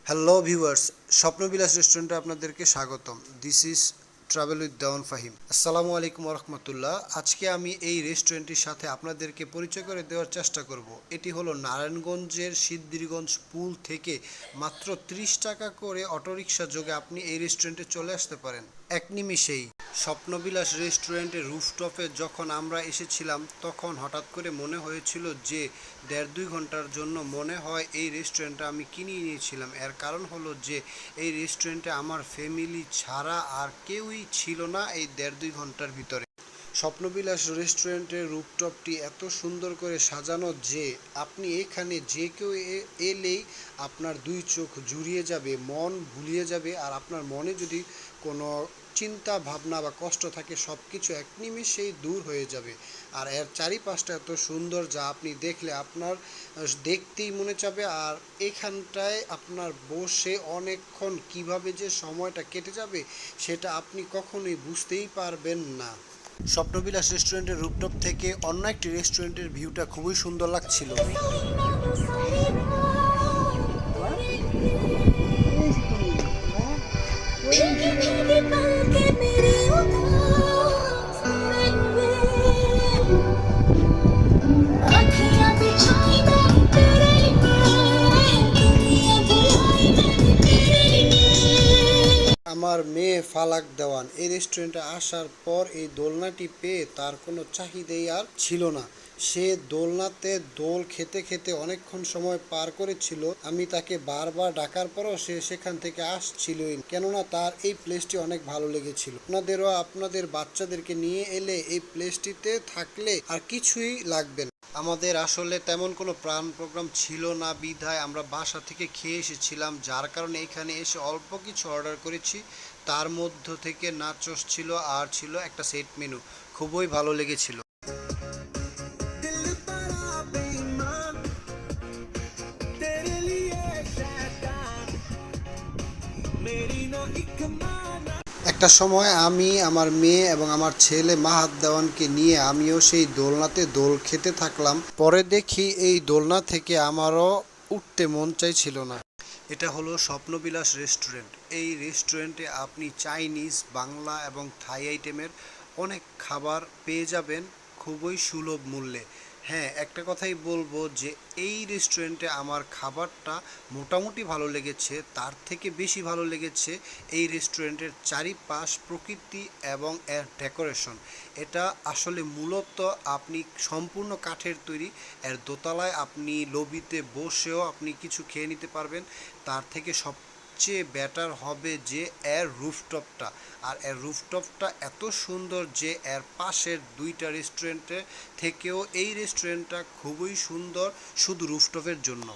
Hello viewers, Swapnabilash রেস্টুরেন্টে আপনাদেরকে স্বাগতম। দিস ইজ ট্রাভেল উইথ দেওয়ান ফাহিম। আসসালামু আলাইকুম রহমতুল্লাহ। আজকে আমি এই রেস্টুরেন্টটির সাথে আপনাদেরকে পরিচয় করে দেওয়ার চেষ্টা করব। এটি হলো নারায়ণগঞ্জের সিদ্ধিরগঞ্জ পুল থেকে মাত্র 30 টাকা করে অটোরিকশা যোগে আপনি এই রেস্টুরেন্টে চলে আসতে পারেন এক নিমিষেই। স্বপ্নবিলাস রেস্টুরেন্টের রুফটপে যখন আমরা এসেছিলাম তখন হঠাৎ করে মনে হয়েছিল যে 1.5-2 ঘন্টার জন্য মনে হয় এই রেস্টুরেন্টটা আমি কিনে নিয়েছিলাম। এর কারণ হলো যে এই রেস্টুরেন্টে আমার ফ্যামিলি ছাড়া আর কেউই ছিল না এই 1.5-2 ঘন্টার ভিতরে। স্বপ্নবিলাস রেস্টুরেন্টের রুফটপটি এত সুন্দর করে সাজানো যে আপনি এখানে যে কেউ এলেই আপনার দুই চোখ জুড়িয়ে যাবে, মন ভুলিয়ে যাবে। আর আপনার মনে যদি কোনো চিন্তা ভাবনা বা কষ্ট থাকে সব কিছু এক নিমেষেই দূর হয়ে যাবে। আর এর চারিপাশটা এত সুন্দর যা আপনি দেখলে আপনার দেখতেই মনে চাবে। আর এখানটায় আপনার বসে অনেকক্ষণ কিভাবে যে সময়টা কেটে যাবে সেটা আপনি কখনোই বুঝতেই পারবেন না। স্বপ্নবিলাস রেস্টুরেন্টের রুফটপ থেকে অন্য একটি রেস্টুরেন্টের ভিউটা খুবই সুন্দর লাগছিল। আমার মেয়ে ফালাক দেওয়ান এই রেস্টুরেন্টে আসার পর এই দোলনাটি পেয়ে তার কোনো চাহিদাই আর ছিল না। সে দোলনাতে দোল খেতে খেতে অনেকক্ষণ সময় পার করেছিল। আমি তাকে বারবার ডাকার পরও সে সেখান থেকে আসছিলই, কেননা তার এই প্লেসটি অনেক ভালো লেগেছিল। আপনাদেরও আপনাদের বাচ্চাদেরকে নিয়ে এলে এই প্লেসটিতে থাকলে আর কিছুই লাগবে না। আমাদের আসলে তেমন কোনো প্ল্যান প্রোগ্রাম ছিল না বিধায় আমরা বাসা থেকে খেয়ে এসেছিলাম, যার কারণে এখানে এসে অল্প কিছু অর্ডার করেছি। তার মধ্য থেকে নাচোস ছিল আর ছিল একটা সেট মেনু, খুবই ভালো লেগেছিল। একটা সময় আমি আমার মেয়ে এবং আমার ছেলে মাহাত দেওয়ানকে নিয়ে আমিও সেই দোলনাতে দোল খেতে থাকলাম। পরে দেখি এই দোলনা থেকে আমারও উঠতে মন চাইছিল না। এটা হলো স্বপ্নবিলাস রেস্টুরেন্ট। এই রেস্টুরেন্টে আপনি চাইনিজ, বাংলা এবং থাই আইটেমের অনেক খাবার পেয়ে যাবেন খুবই সুলভ মূল্যে। হ্যাঁ, একটা কথাই বলবো যে এই রেস্টুরেন্টে আমার খাবারটা মোটামুটি ভালো লেগেছে। তার থেকে বেশি ভালো লেগেছে এই রেস্টুরেন্টের চারিপাশ প্রকৃতি এবং এর ডেকোরেশন। এটা আসলে মূলত আপনি সম্পূর্ণ কাঠের তৈরি। এর দোতলায় আপনি লবিতে বসেও আপনি কিছু খেয়ে নিতে পারবেন। তার থেকে সবচেয়ে বেটার হবে যে এর রুফটপটা। আর এর রুফটপটা এত সুন্দর যে এর পাশের 2টা রেস্টুরেন্টের থেকেও এই রেস্টুরেন্টটা খুবই সুন্দর শুধু রুফটপের জন্য।